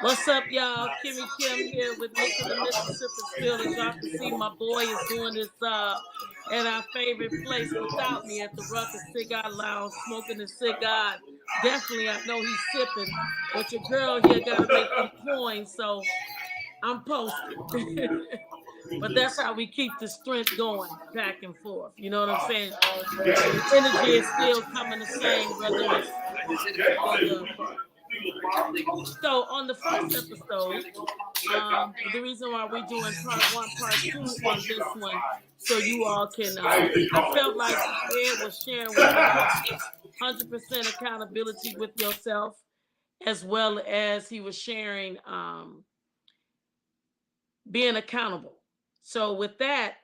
What's up, y'all? Kimmy Kim here with Mitchell and Mississippi Still. As y'all can see, my boy is doing this at our favorite place without me at the Ruckus Cigar Lounge, smoking a cigar. Definitely, I know he's sipping, but your girl here got to make them coins, so I'm posted. But that's how we keep the strength going back and forth. You know what I'm saying? The energy is still coming the same, whether it's on the so on the first episode, the reason why we're doing part one, part two on this one, so you all can. I felt like Ed was sharing with us 100% accountability with yourself, as well as he was sharing being accountable. So with that,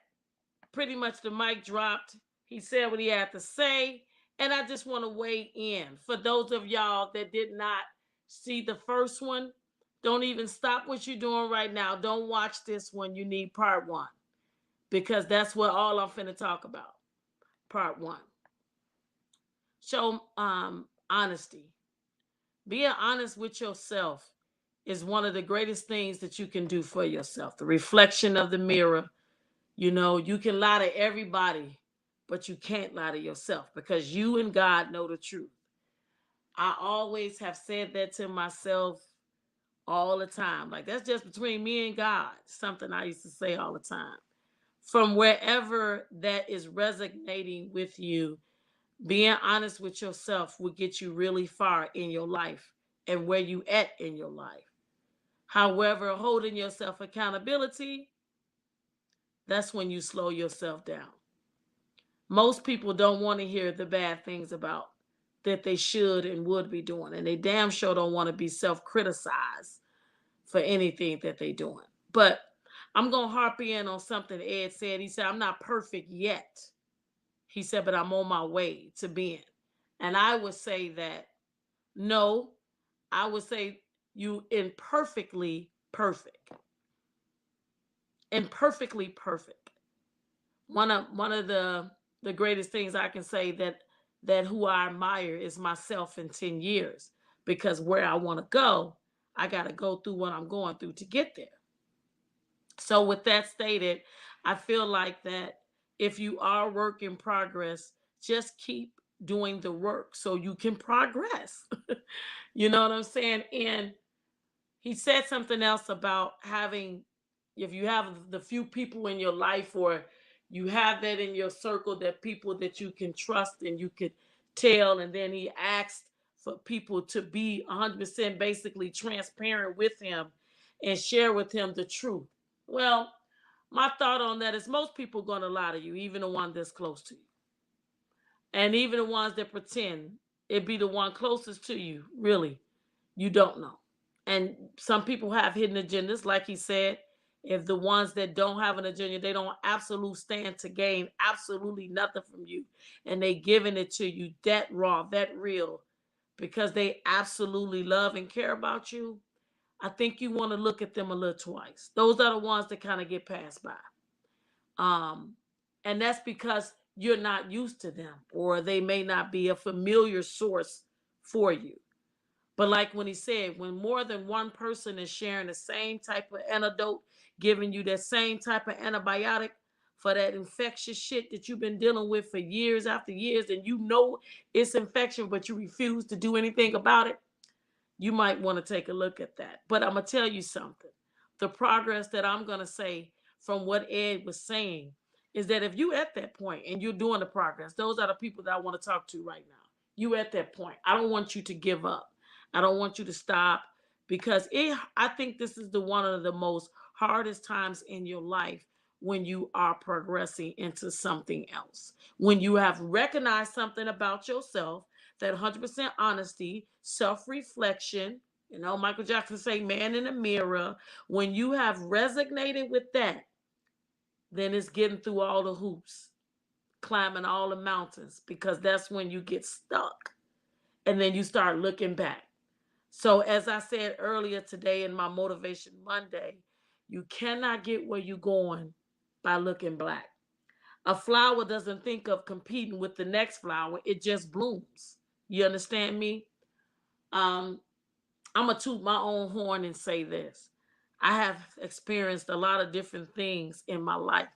pretty much the mic dropped. He said what he had to say, and I just want to weigh in for those of y'all that did not see the first one. Don't even stop what you're doing right now. Don't watch this one. You need part one because that's what all I'm finna talk about. Part one. Show honesty. Being honest with yourself is one of the greatest things that you can do for yourself. The reflection of the mirror. You know, you can lie to everybody, but you can't lie to yourself because you and God know the truth. I always have said that to myself all the time. Like, that's just between me and God. Something I used to say all the time. From wherever that is resonating with you, being honest with yourself will get you really far in your life and where you at in your life. However, holding yourself accountability, that's when you slow yourself down. Most people don't want to hear the bad things about that they should and would be doing, and they damn sure don't want to be self-criticized for anything that they're doing. But I'm gonna harp in on something Ed said. He said, I'm not perfect yet. He said, but I'm on my way to being. And I would say that no, I would say you imperfectly perfect. Imperfectly perfect. One of the greatest things I can say that who I admire is myself in 10 years. Because where I want to go, I gotta go through what I'm going through to get there. So with that stated, I feel like that if you are a work in progress, just keep doing the work so you can progress. You know what I'm saying? And he said something else about having, if you have the few people in your life or you have that in your circle, that people that you can trust and you could tell. And then he asked for people to be 100% basically transparent with him and share with him the truth. Well, my thought on that is most people going to lie to you, even the one that's close to you. And even the ones that pretend it be the one closest to you, really, you don't know. And some people have hidden agendas, like he said. If the ones that don't have an agenda, they don't absolutely stand to gain absolutely nothing from you. And they giving it to you that raw, that real, because they absolutely love and care about you. I think you want to look at them a little twice. Those are the ones that kind of get passed by. Um, and that's because you're not used to them, or they may not be a familiar source for you. But like when he said, when more than one person is sharing the same type of antidote, giving you that same type of antibiotic for that infectious shit that you've been dealing with for years after years, and you know it's infection, but you refuse to do anything about it, you might want to take a look at that. But I'm going to tell you something. The progress that I'm going to say from what Ed was saying is that if you at that point and you're doing the progress, those are the people that I want to talk to right now. You at that point. I don't want you to give up. I don't want you to stop because I think this is the one of the most hardest times in your life when you are progressing into something else. When you have recognized something about yourself, that 100% honesty, self-reflection, Michael Jackson say man in the mirror, when you have resonated with that, then it's getting through all the hoops, climbing all the mountains, because that's when you get stuck. And then you start looking back. So as I said earlier today in my Motivation Monday, you cannot get where you're going by looking black. A flower doesn't think of competing with the next flower, it just blooms. You understand me? Um, I'm going to toot my own horn and say this. I have experienced a lot of different things in my life.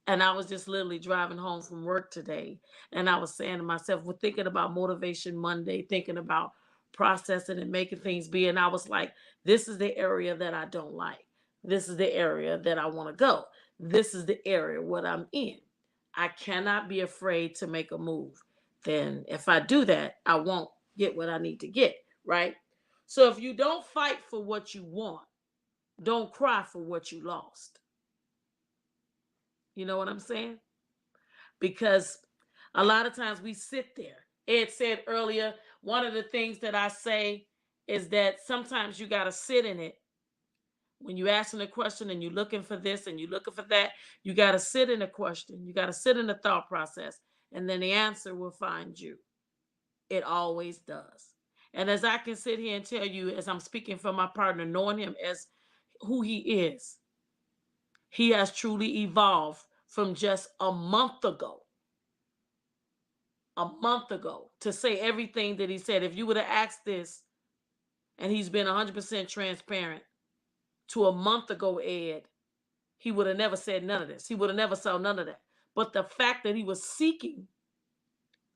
And I was just literally driving home from work today. And I was saying to myself, we're thinking about Motivation Monday, thinking about processing and making things be. And I was like, this is the area that I don't like. This is the area that I want to go. This is the area what I'm in. I cannot be afraid to make a move. Then if I do that, I won't get what I need to get, right? So if you don't fight for what you want, don't cry for what you lost. You know what I'm saying? Because a lot of times we sit there. Ed said earlier, one of the things that I say is that sometimes you got to sit in it. When you're asking a question and you're looking for this and you're looking for that, you got to sit in the question. You got to sit in the thought process, and then the answer will find you. It always does. And as I can sit here and tell you, as I'm speaking for my partner, knowing him as who he is, he has truly evolved from just a month ago, to say everything that he said. If you would have asked this, and he's been 100% transparent, to a month ago, Ed, he would have never said none of this. He would have never saw none of that. But the fact that he was seeking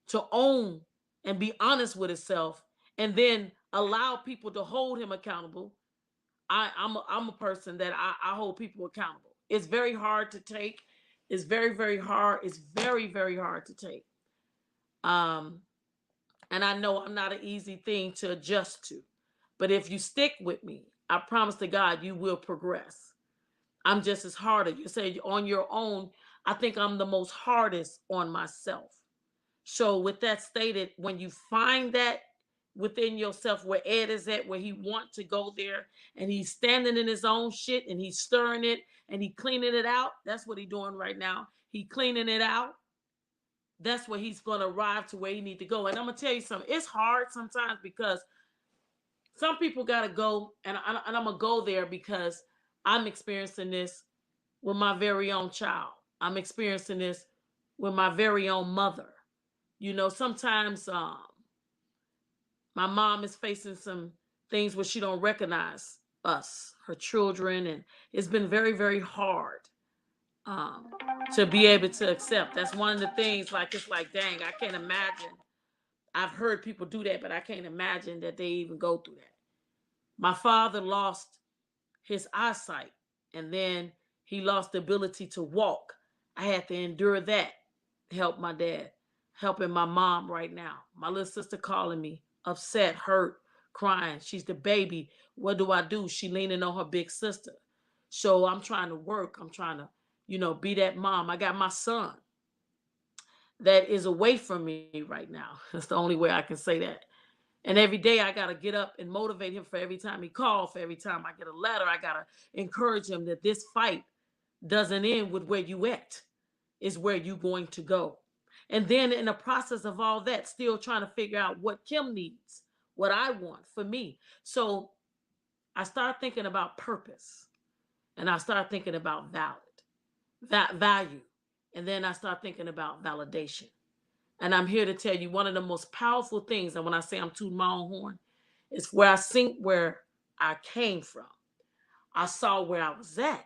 to own and be honest with himself, and then allow people to hold him accountable. I'm a person that I hold people accountable. It's very hard to take. It's very, very hard. It's very, very hard to take. Um, and I know I'm not an easy thing to adjust to. But if you stick with me, I promise to God you will progress. I'm just as hard as you say on your own. I think I'm the most hardest on myself. So with that stated, when you find that within yourself where Ed is at, where he wants to go there, and he's standing in his own shit and he's stirring it and he cleaning it out. That's what he's doing right now. He cleaning it out. That's where he's gonna arrive to where he need to go. And I'm gonna tell you something. It's hard sometimes because some people gotta go, and I'm gonna go there because I'm experiencing this with my very own child. I'm experiencing this with my very own mother. Sometimes my mom is facing some things where she don't recognize us, her children, and it's been very, very hard um, to be able to accept. That's one of the things. Like it's like, dang, I can't imagine. I've heard people do that, but I can't imagine that they even go through that. My father lost his eyesight, and then he lost the ability to walk. I had to endure that. Help my dad, helping my mom right now. My little sister calling me, upset, hurt, crying. She's the baby. What do I do? She leaning on her big sister. So I'm trying to work. I'm trying to, be that mom. I got my son that is away from me right now. That's the only way I can say that. And every day I got to get up and motivate him for every time he calls, for every time I get a letter. I got to encourage him that this fight doesn't end with where you at, is where you going to go. And then in the process of all that, still trying to figure out what Kim needs, what I want for me. So I start thinking about purpose, and I start thinking about value. And then I start thinking about validation. And I'm here to tell you one of the most powerful things, and when I say I'm tooting my own horn, is where I think where I came from. I saw where I was at,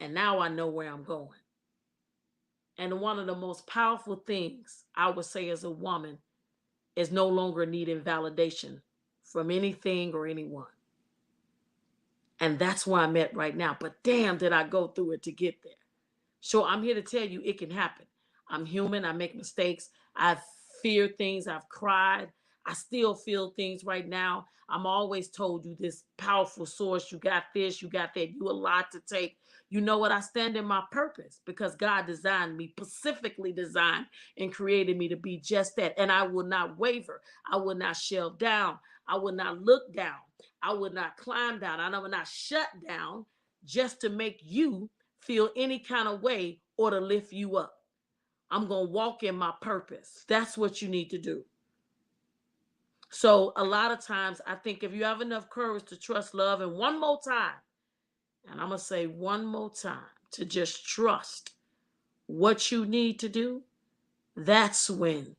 and now I know where I'm going. And one of the most powerful things I would say as a woman is no longer needing validation from anything or anyone. And that's where I'm at right now. But damn, did I go through it to get there. So I'm here to tell you it can happen. I'm human. I make mistakes. I've feared things. I've cried. I still feel things right now. I'm always told you this powerful source. You got this, you got that. You a lot to take. You know what? I stand in my purpose because God designed me, specifically designed and created me to be just that. And I will not waver. I will not shelve down. I will not look down. I will not climb down. I will not shut down just to make you feel any kind of way or to lift you up. I'm going to walk in my purpose. That's what you need to do. So a lot of times I think if you have enough courage to trust love, and one more time, and I'm going to say one more time, to just trust what you need to do, that's when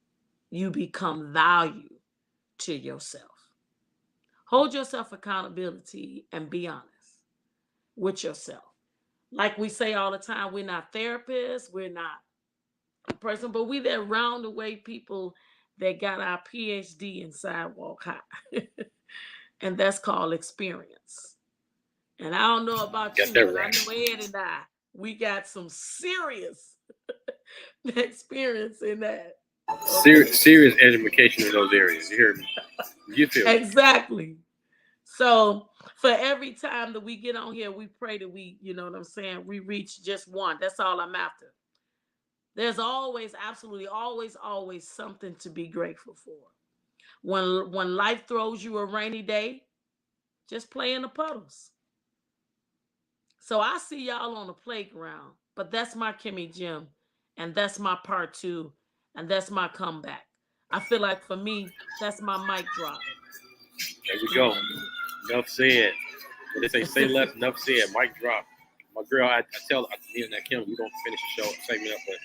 you become value to yourself. Hold yourself accountability and be honest with yourself. Like we say all the time, we're not therapists, we're not a person, but we that round the way people that got our PhD in sidewalk high. And that's called experience. And I don't know about Got you, that but I right. know Ed and I, we got some serious experience in that. Okay. Serious education in those areas. You hear me? You feel me? Exactly. So for every time that we get on here, we pray that we, you know what I'm saying, we reach just one. That's all I'm after. There's always, absolutely, always something to be grateful for. When life throws you a rainy day, just play in the puddles. So I see y'all on the playground, but that's my Kimmy Gym, and that's my part two, and that's my comeback. I feel like for me, that's my mic drop. There we You go. know what I mean? Enough said. What they say less, enough said. Mic drop. My girl, I tell me and that Kim, we don't finish the show segment up, but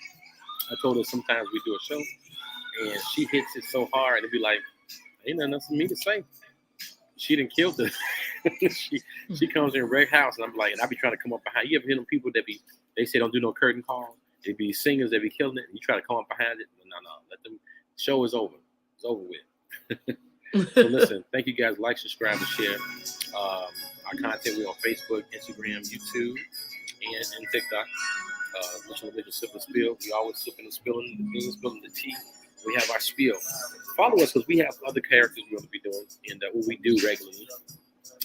I told her sometimes we do a show and she hits it so hard, it'd be like, ain't nothing else for me to say. She didn't kill this. She comes in wreck house, and I'm like, and I be trying to come up behind. You ever hear them people that be they say don't do no curtain call? They be singers that be killing it. And you try to come up behind it. No, let them. Show is over. It's over with. So listen, thank you guys. Like, subscribe, and share. Our content. We're on Facebook, Instagram, YouTube, and TikTok. Mitchell&Mitchell sip and spill. We always sipping and spilling the beans, spilling the tea. We have our spiel. Follow us because we have other characters we're going to be doing and what we do regularly.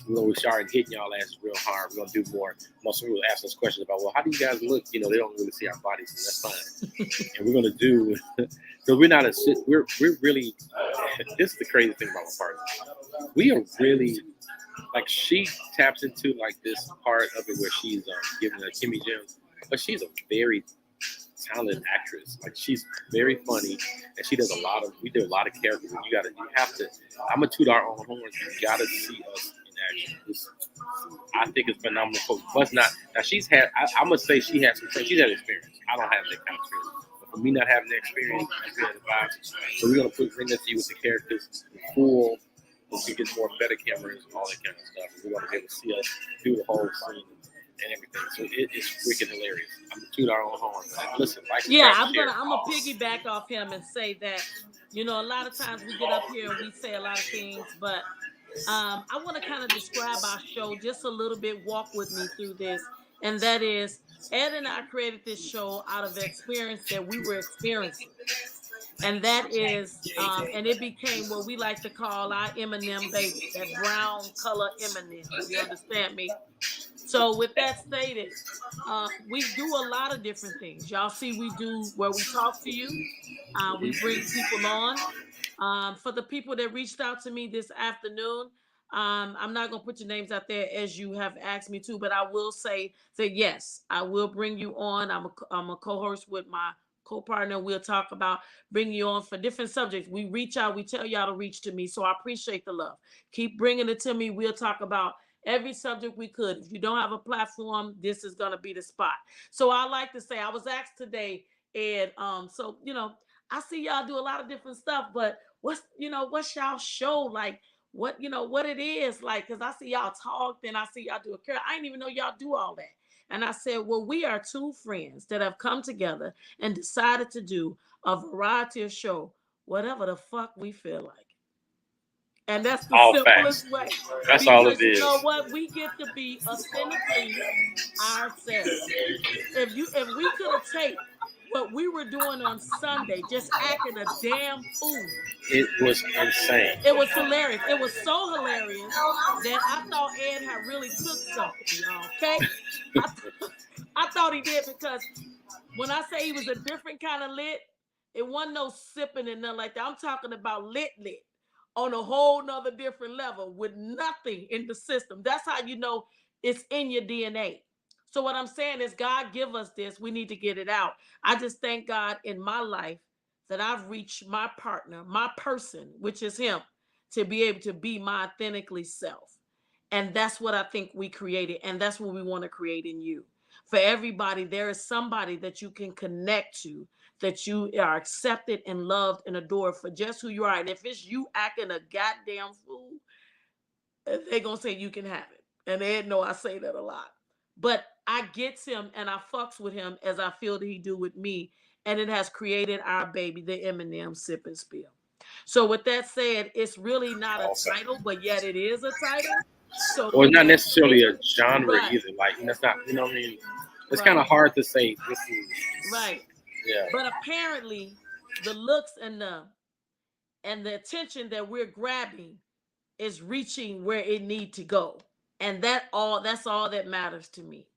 We're going to start hitting y'all asses real hard. We're going to do more. Most people will ask us questions about, well, how do you guys look? You know, they don't really see our bodies, and that's fine. And we're going to do, because we're not we're really, this is the crazy thing about my partner. We are really, like, she taps into, like, this part of it where she's giving a Kimmy Gym, but she's a very talented actress. Like, she's very funny, and she does a lot of. We do a lot of characters. And you have to. I'm gonna toot our own horns. You gotta see us in action. I think it's phenomenal. But not now. I'm gonna say she has some. She's had experience. I don't have that kind of experience. But for me not having that experience, I'm good advice. So we're gonna bring that to you with the characters full. We can get more better cameras and all that kind of stuff. And we're gonna be able to see us do the whole scene and everything. So it's freaking hilarious. I'm gonna toot our own horn. Listen, like, Yeah, subscribe, and share. I'm gonna piggyback off him and say that, you know, a lot of times we get up here and we say a lot of things, but I want to kind of describe our show just a little bit, walk with me through this. And that is, Ed and I created this show out of experience that we were experiencing. And that is, and it became what we like to call our M&M baby, that brown color M&M. You understand me? So with that stated, we do a lot of different things. Y'all see, we do where we talk to you. We bring people on. For the people that reached out to me this afternoon, I'm not gonna put your names out there as you have asked me to, but I will say that yes, I will bring you on. I'm a co-host with my co-partner. We'll talk about bringing you on for different subjects. We reach out, we tell y'all to reach to me, so I appreciate the love. Keep bringing it to me. We'll talk about every subject we could. If you don't have a platform, this is gonna be the spot. So I like to say, I was asked today, and so you know, I see y'all do a lot of different stuff, but what's y'all show like? What what it is like? Because I see y'all talk, then I see y'all do a care. I didn't even know y'all do all that. And I said, well, we are two friends that have come together and decided to do a variety of show, whatever the fuck we feel like. And that's the All facts. simplest way. That's all it Because you is. know what? We get to be authentically ourselves. If we could have taped what we were doing on Sunday, just acting a damn fool, It was insane. it was hilarious. It was so hilarious that I thought Ed had really took something, y'all. Okay, I, I thought he did because when I say he was a different kind of lit, it wasn't no sipping and nothing like that. I'm talking about lit on a whole nother different level with nothing in the system. That's how you know it's in your DNA. So what I'm saying is God give us this. We need to get it out. I just thank God in my life that I've reached my partner, my person, which is him, to be able to be my authentically self. And that's what I think we created. And that's what we want to create in you. For everybody, there is somebody that you can connect to, that you are accepted and loved and adored for just who you are. And if it's you acting a goddamn fool, they're gonna say you can have it. And they know I say that a lot. But I gets him and I fucks with him as I feel that he do with me. And it has created our baby, the Eminem Sip and Spill. So with that said, it's really not a Awesome. title, but yet it is a title. So Or not people necessarily a genre right, either. Like that's not, you know what I mean? It's kind right, of hard to say this is, right. yeah. But apparently the looks and the attention that we're grabbing is reaching where it need to go. And that's all that matters to me.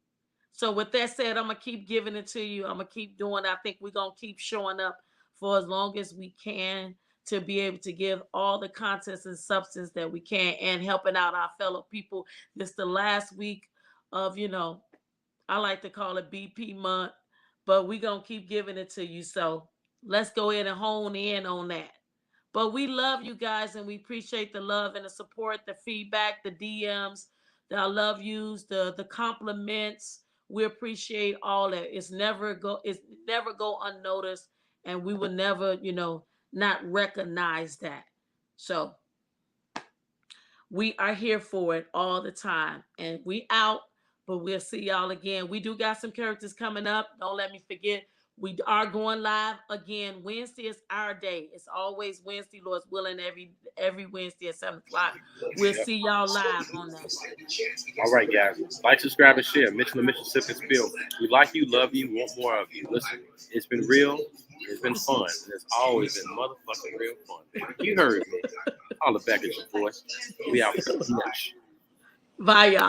So with that said, I'm gonna keep giving it to you. I'm gonna keep doing it. I think we're gonna keep showing up for as long as we can to be able to give all the contents and substance that we can and helping out our fellow people. This the last week of, I like to call it BP month, but we're gonna keep giving it to you. So let's go ahead and hone in on that. But we love you guys and we appreciate the love and the support, the feedback, the DMs, the I love yous, the compliments. We appreciate all that. It's never go unnoticed, and we will never, not recognize that. So we are here for it all the time. And we out, but we'll see y'all again. We do got some characters coming up. Don't let me forget. We are going live again. Wednesday is our day. It's always Wednesday, Lord's willing, every Wednesday at 7 o'clock. We'll Yep. see y'all live on that. All right, guys. Like, subscribe, and share. Mitchell and Mitchell Sip and Spill. We like you, love you, want more of you. Listen, it's been real. It's been fun. And it's always been motherfucking real fun, baby. You heard me. Holla back at your boy. We out here. Bye, y'all.